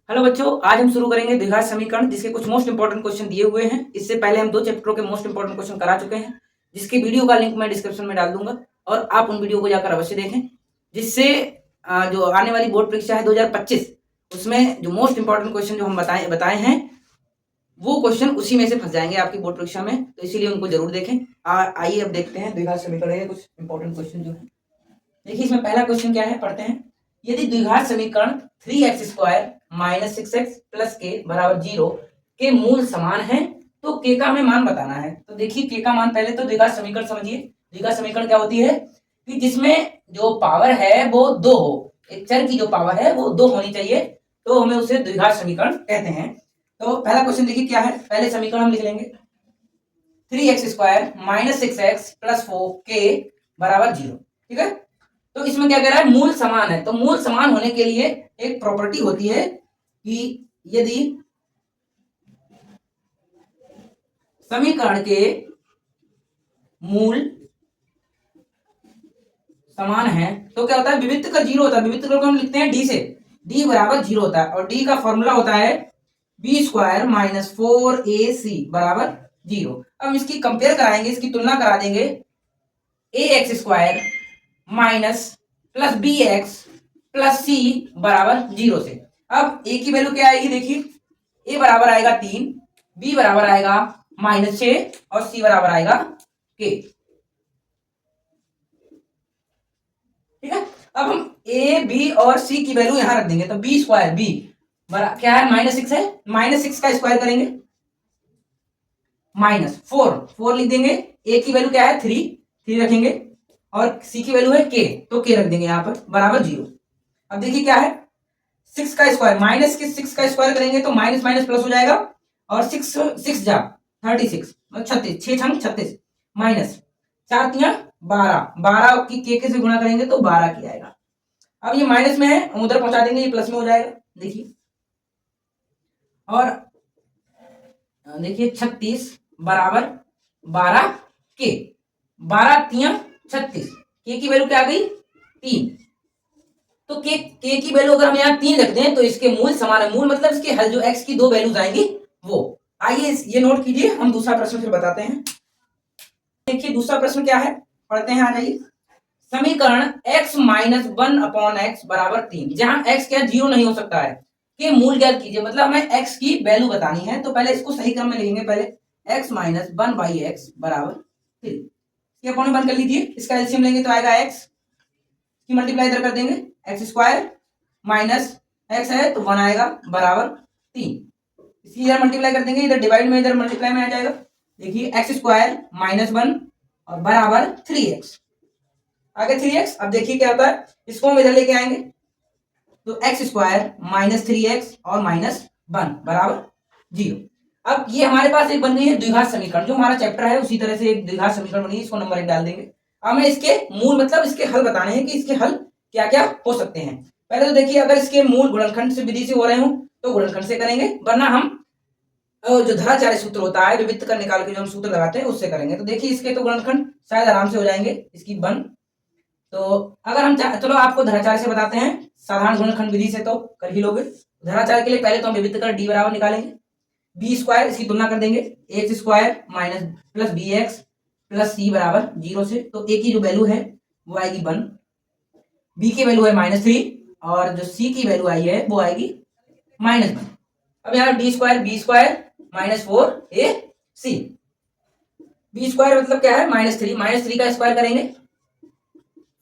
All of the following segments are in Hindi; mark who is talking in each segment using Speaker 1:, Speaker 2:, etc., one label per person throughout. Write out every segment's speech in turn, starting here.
Speaker 1: हेलो बच्चों, आज हम शुरू करेंगे द्विघात समीकरण जिसके कुछ मोस्ट इंपोर्टेंट क्वेश्चन दिए हुए हैं। इससे पहले हम 2 चैप्टरों के मोस्ट इंपोर्टेंट क्वेश्चन करा चुके हैं, जिसकी वीडियो का लिंक मैं डिस्क्रिप्शन में डाल दूंगा और आप उन वीडियो को जाकर अवश्य देखें, जिससे जो आने वाली बोर्ड परीक्षा है 2025 उसमें जो मोस्ट इंपोर्टेंट क्वेश्चन जो हम बताए हैं वो क्वेश्चन उसी में से फंस जाएंगे आपकी बोर्ड परीक्षा में, तो इसीलिए उनको जरूर देखें। आइए अब देखते हैं द्विघात समीकरण के कुछ इंपॉर्टेंट क्वेश्चन जो है। देखिए इसमें पहला क्वेश्चन क्या है, पढ़ते हैं। यदि द्विघात समीकरण 3x² माइनस 6x प्लस के बराबर 0 के मूल समान है तो के का हमें मान बताना है। तो देखिए के का मान, पहले तो द्विघात समीकरण समझिए। द्विघात समीकरण क्या होती है कि जिसमें जो पावर है वो 2 हो, एक चर की जो पावर है वो 2 होनी चाहिए, तो हमें उसे द्विघात समीकरण कहते हैं। तो पहला क्वेश्चन देखिए क्या है, पहले समीकरण हम लिख लेंगे 3x² माइनस 6x प्लस 4 के बराबर 0। ठीक है, तो इसमें क्या कह रहा है, मूल समान है। तो मूल समान होने के लिए एक प्रॉपर्टी होती है कि यदि समीकरण के मूल समान है तो क्या होता है, विविक्त का 0 होता है। विविक्त को हम लिखते हैं डी से, डी बराबर 0 होता है और डी का फॉर्मूला होता है b² माइनस 4ac बराबर 0। अब इसकी कंपेयर कराएंगे, इसकी तुलना करा देंगे ax² minus plus b x plus c बराबर 0 से। अब ए की वैल्यू क्या आएगी, देखिए ए बराबर आएगा 3, बी बराबर आएगा -6 और सी बराबर आएगा के। ठीक है, अब हम ए बी और सी की वैल्यू यहां रख देंगे। तो b² बी क्या है, -6 है, -6 का स्क्वायर करेंगे -4 लिख देंगे। ए की वैल्यू क्या है 3 रखेंगे और सी की वैल्यू है के, तो के रख देंगे यहाँ पर बराबर 0। अब देखिए क्या है, 6 का स्क्वायर माइनस के 6 का स्क्वायर करेंगे तो माइनस माइनस प्लस हो जाएगा और 6 जा 36 36 6 छंग 36 माइनस 4 तिया 12 की के से गुणा करेंगे तो 12 की आएगा। अब ये माइनस में है, उधर पहुंचा देंगे, ये प्लस में हो जाएगा। देखिए और देखिए 36 बराबर 12 के, 12 तिया 36, के की वैल्यू क्या आ गई 3। तो के की वैल्यू अगर हम यहाँ 3 रख दें तो इसके मूल समान है। मूल मतलब इसके हल जो x की 2 वैल्यूज आएंगी वो। आइए ये नोट कीजिए, हम दूसरा प्रश्न फिर बताते हैं। देखिए दूसरा प्रश्न क्या है, पढ़ते हैं, आ जाइए। समीकरण x माइनस 1/x बराबर 3, जहां x क्या 0 नहीं हो सकता है, के मूल ज्ञात कीजिए। मतलब हमें x की वैल्यू बतानी है, तो पहले इसको सही क्रम में लिखेंगे। पहले x माइनस 1/x बराबर 3, ये अपने बंद कर लीजिए। इसका एलसीएम लेंगे तो आएगा x की मल्टीप्लाई इधर कर देंगे, x² माइनस x है तो 1 आएगा बराबर 3, इसकी इधर मल्टीप्लाई कर देंगे, इधर डिवाइड में इधर मल्टीप्लाई में आ जाएगा। देखिए x² माइनस 1 और बराबर 3x, आगे 3x। अब देखिए क्या होता है, इसको हम इधर लेके आएंगे तो x² माइनस 3x और -1 बराबर 0। अब ये हमारे पास एक बन गई है द्विघात समीकरण, जो हमारा चैप्टर है उसी तरह से एक द्विघात समीकरण बनी है, इसको नंबर 1 डाल देंगे। अब हमें इसके मूल मतलब इसके हल बताने हैं कि इसके हल क्या क्या हो सकते हैं। पहले तो देखिए अगर इसके मूल गुणनखंड से विधि से हो रहे हो तो गुणनखंड से करेंगे, वरना हम जो धराचार्य सूत्र होता है, विविक्त कर निकाल के जो हम सूत्र लगाते हैं उससे करेंगे। तो देखिए इसके तो गुणनखंड शायद आराम से हो जाएंगे, इसकी 1। तो अगर हम चलो आपको धराचार्य से बताते हैं, साधारण गुणनखंड विधि से तो कर ही लोगे। धराचार्य के लिए पहले तो हम विविक्त कर डी बराबर निकालेंगे, b² इसकी तुलना कर देंगे x² minus plus b x plus c बराबर 0 से। तो a की जो वैल्यू है वो आएगी 1, b की वैल्यू है -3 और जो c की वैल्यू आई है वो आएगी -1। अब यहाँ d² b² -4ac, b² मतलब क्या है -3 का स्क्वायर करेंगे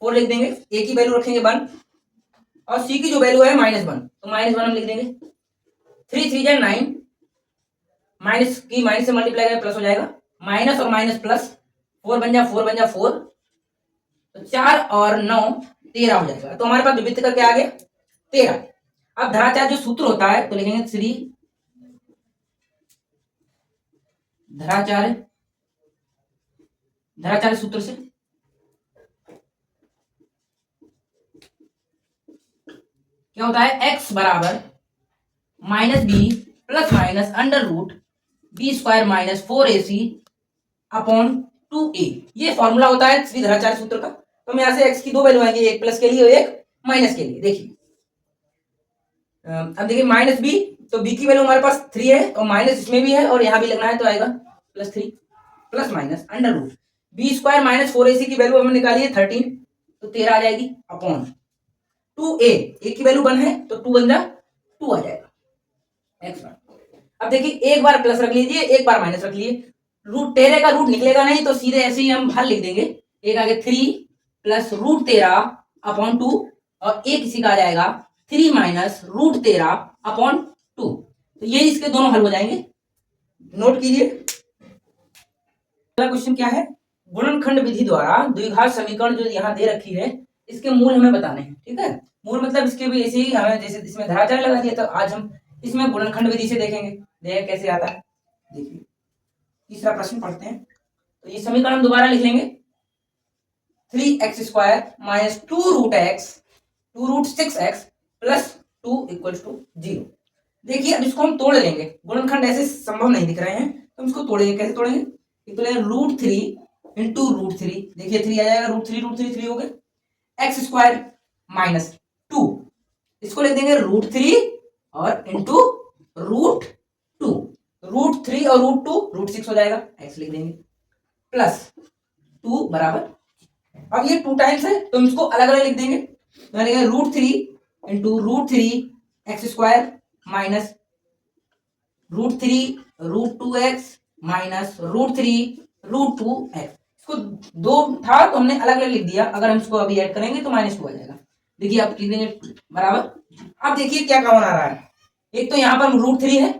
Speaker 1: 4 लिख देंगे, a की वैल्यू रखेंगे 1 और c की जो वैल्यू है -1, तो -1 हम लिख देंगे। 3 3 जा 9, माइनस की माइनस से मल्टीप्लाई करें प्लस हो जाएगा, माइनस और माइनस प्लस 4 बन जा 4, तो 4 और 9 13 हो जाएगा। तो हमारे पास विविक्त का क्या आ गया 13। अब धराचार्य जो सूत्र होता है तो लिखेंगे 3 धराचार्य सूत्र से क्या होता है, x बराबर -b plus minus under root b² minus 4ac upon 2a, ये फॉर्मूला होता है धराचार्य सूत्र का। तो हम यहाँ से x की 2 वैल्यू आएंगे, एक प्लस के लिए और एक माइनस के लिए। देखिए अब देखिए माइनस बी, तो बी की वैल्यू हमारे पास 3 है और माइनस इसमें भी है और यहाँ भी लगना है, तो आएगा +3 plus minus under root B square minus 4ac की वैल्यू हमने निकाली है 13, तो 13 आ जाएगी अपॉन 2a, a की वैल्यू 1 है तो 2 बन जा 2 आ जाएगा x बार। अब देखिए एक बार प्लस रख लीजिए, एक बार माइनस रख लीजिए, रूट 13 का रूट निकलेगा नहीं तो सीधे ऐसे ही हम हल लिख देंगे, एक आगे 3 प्लस रूट 13 अपॉन 2 और एक इसी का आ जाएगा 3 माइनस रूट 13 अपॉन 2, तो ये इसके दोनों हल हो जाएंगे। नोट कीजिए अगला क्वेश्चन क्या है, गुणनखंड विधि द्वारा द्विघात समीकरण जो यहाँ दे रखी है इसके मूल हमें बताने हैं। ठीक है, मूल मतलब इसके भी ऐसे ही हमें जैसे इसमें धराचार लगा दिया, तो आज हम इसमें गुणनखंड विधि से देखेंगे, देखिए कैसे आता है। देखिए तीसरा प्रश्न पढ़ते हैं, तो ये समीकरण दोबारा लिख लेंगे, 3x square minus 2 root x 2 root 6x plus 2 equal to 0। देखिए अब इसको हम तोड़ लेंगे, गुणनखंड ऐसे संभव नहीं दिख रहे हैं तो हम इसको तोड़ेंगे, कैसे तोड़ेंगे, तो √3 इंटू √3, देखिए 3 आ जाएगा, √3 3 हो गए, एक्स स्क्वायर माइनस 2, इसको लिख देंगे √3 और इंटू √2, √3 और √2 √6 हो जाएगा, एक्स लिख देंगे प्लस 2 बराबर, अब ये 2 टाइम्स है तो हम इसको अलग अलग लिख देंगे, तो लिखेंगे √3 into √3 x square minus √3 √2x minus √3 √2x, इसको दो था तो हमने अलग अलग लिख दिया, अगर हम इसको अभी ऐड करेंगे तो -2 आ जाएगा। देखिए आप लिख देंगे बराबर, अब देखिए क्या कॉमन आ रहा है, एक तो यहाँ पर √3 है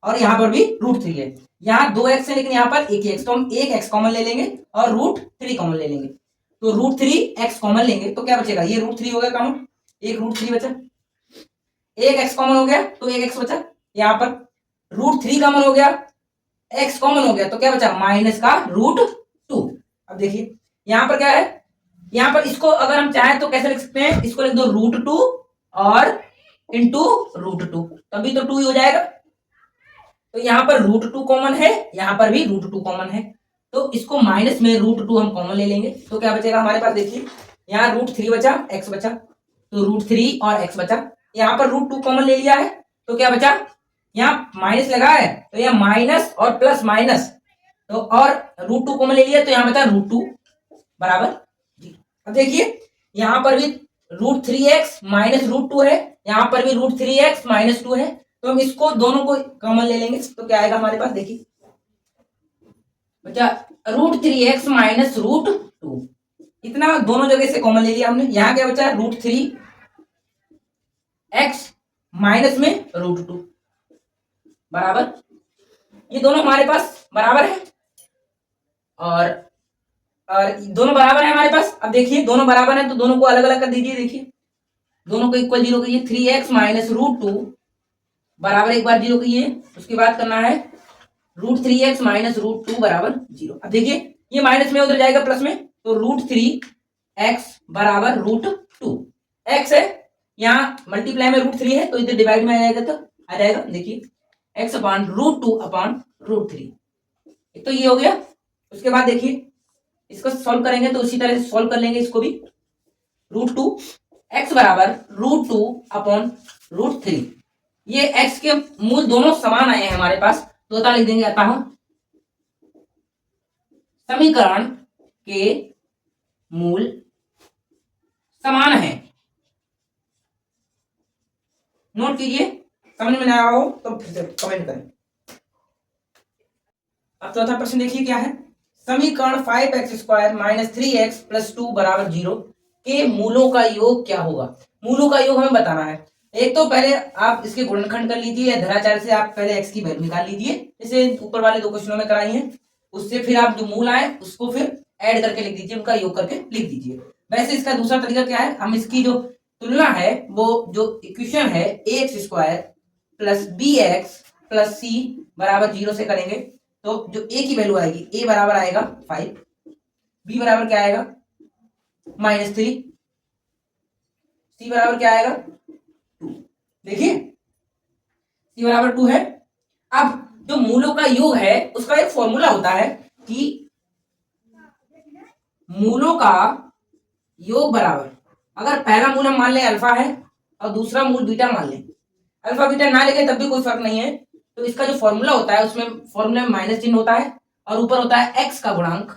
Speaker 1: और यहाँ पर भी √3 है, यहाँ 2x है लेकिन यहाँ पर एक x, तो हम एक x कॉमन ले लेंगे और √3 कॉमन ले लेंगे, तो √3x कॉमन लेंगे तो क्या बचेगा, ये √3 हो गया कॉमन, एक √3 बचा, एक x कॉमन हो गया तो एक x बचा, यहाँ पर √3 कॉमन हो गया, x कॉमन हो गया तो क्या बचा माइनस का √2। अब देखिए यहाँ पर क्या है, यहाँ पर इसको अगर हम चाहें तो कैसे लिख सकते हैं, इसको लिख दो √2 और इंटू √2, तभी तो 2 ही हो जाएगा, तो यहाँ पर √2 कॉमन है, यहाँ पर भी √2 कॉमन है, तो इसको माइनस में √2 हम कॉमन ले लेंगे, तो क्या बचेगा हमारे पास, देखिए यहाँ √3 बचा, x बचा, तो √3 और x बचा, यहाँ पर √2 कॉमन ले लिया है तो क्या बचा, यहाँ माइनस लगा है तो यहाँ माइनस और प्लस माइनस, तो और √2 कॉमन ले लिया तो यहाँ बचा √2 बराबर 0। अब देखिए यहाँ पर भी √3x माइनस √2 है, यहाँ पर भी √3x माइनस 2 है, तो हम इसको दोनों को कॉमन ले लेंगे तो क्या आएगा हमारे पास, देखिए बचा √3x माइनस √2, इतना दोनों जगह से कॉमन ले लिया हमने, यहाँ क्या बचा √3x माइनस में √2 बराबर, ये दोनों हमारे पास बराबर है और दोनों बराबर है हमारे पास। अब देखिए दोनों बराबर है तो दोनों को अलग अलग कर दीजिए, देखिए दोनों को इक्वल 0 करिए, 3x माइनस √2 बराबर एक बार 0 करिए, उसके बाद करना है √3x माइनस √2 बराबर 0। अब देखिए ये माइनस में उधर जाएगा प्लस में, तो √3x बराबर √2, x है यहाँ मल्टीप्लाई में √3 है तो इधर डिवाइड में आ जाएगा, तो आ जाएगा देखिए x अपॉन √2 अपॉन √3, एक तो ये हो गया। उसके बाद देखिए इसको सॉल्व करेंगे तो उसी तरह से सॉल्व कर लेंगे इसको भी, √2 x बराबर √2 अपॉन √3, ये x के मूल दोनों समान आए हैं हमारे पास, तो अतः लिख देंगे अतः समीकरण के मूल समान है। नोट कीजिए, समझ में ना आया हो तो फिर से कमेंट करें। अब चौथा प्रश्न देखिए क्या है, समीकरण 5x square minus 3x plus 2 बराबर 0 के मूलों का योग क्या होगा। मूलों का योग हमें बताना है, एक तो पहले आप इसके गुणनखंड कर लीजिए या धराचार से आप पहले x की वैल्यू निकाल लीजिए, जैसे ऊपर वाले दो क्वेश्चनों में कराई है, उससे फिर आप जो मूल आए उसको फिर ऐड करके लिख दीजिए, उनका योग करके लिख दीजिए। वैसे इसका दूसरा तरीका क्या है, हम इसकी जो तुलना है वो जो इक्वेशन है ax square plus bx plus c बराबर 0 से करेंगे, तो जो a की वैल्यू आएगी, a बराबर आएगा 5, b बराबर क्या आएगा -3, c बराबर क्या आएगा 2, देखिए c बराबर 2 है। अब जो मूलों का योग है उसका एक फॉर्मूला होता है कि मूलों का योग बराबर, अगर पहला मूल हम मान लें अल्फा है और दूसरा मूल बीटा मान लें, अल्फा बीटा ना लिखे तब भी कोई फर्क नहीं है। तो इसका जो फॉर्मूला होता है उसमें फॉर्मूले में माइनस चिन्ह होता है और ऊपर होता है एक्स का गुणांक,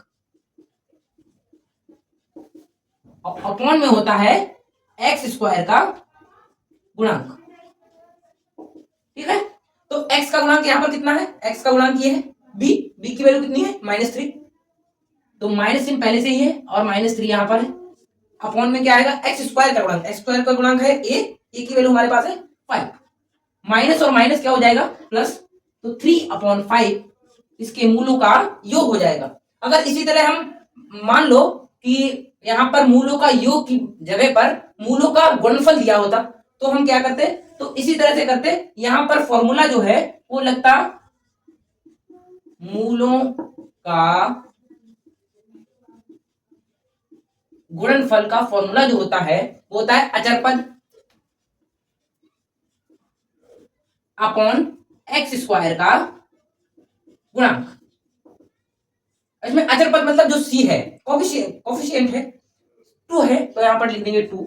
Speaker 1: अपॉन में होता है एक्स स्क्वायर का गुणांक। ठीक है, तो एक्स का गुणांक यहां पर कितना है, एक्स का गुणांक ये है बी, बी की वैल्यू कितनी है -3, तो माइनस चिन्ह पहले से ही है और -3 यहां पर है। अपॉन में क्या आएगा, एक्स स्क्वायर का गुणांक, एक्स स्क्वायर का गुणांक है ए की वैल्यू हमारे पास है 5, माइनस और माइनस क्या हो जाएगा प्लस, तो 3/5 इसके मूलों का योग हो जाएगा। अगर इसी तरह हम मान लो कि यहां पर मूलों का योग की जगह पर मूलों का गुणनफल दिया होता तो हम क्या करते, तो इसी तरह से करते, यहां पर फॉर्मूला जो है वो लगता मूलों का गुणनफल का फॉर्मूला जो होता है वो होता है अचर पद अपॉन एक्स स्क्वायर का गुणांक। इसमें अचर पद मतलब जो सी है, कोफिशिएंट है 2 है तो यहां पर लिख देंगे 2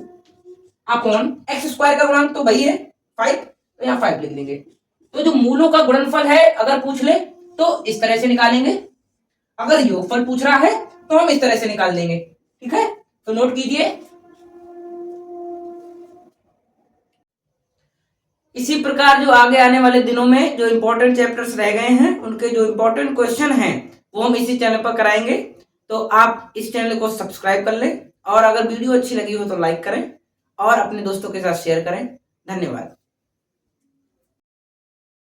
Speaker 1: अपॉन एक्स स्क्वायर का गुणांक तो वही है 5, तो यहां 5 लिख देंगे। तो जो मूलों का गुणनफल है अगर पूछ ले तो इस तरह से निकालेंगे, अगर योगफल पूछ रहा है तो हम इस तरह से निकाल देंगे। ठीक है, तो नोट कीजिए। इसी प्रकार जो आगे आने वाले दिनों में जो इंपॉर्टेंट चैप्टर्स रह गए हैं उनके जो इंपॉर्टेंट क्वेश्चन हैं वो हम इसी चैनल पर कराएंगे, तो आप इस चैनल को सब्सक्राइब कर लें और अगर वीडियो अच्छी लगी हो तो लाइक करें और अपने दोस्तों के साथ शेयर करें। धन्यवाद।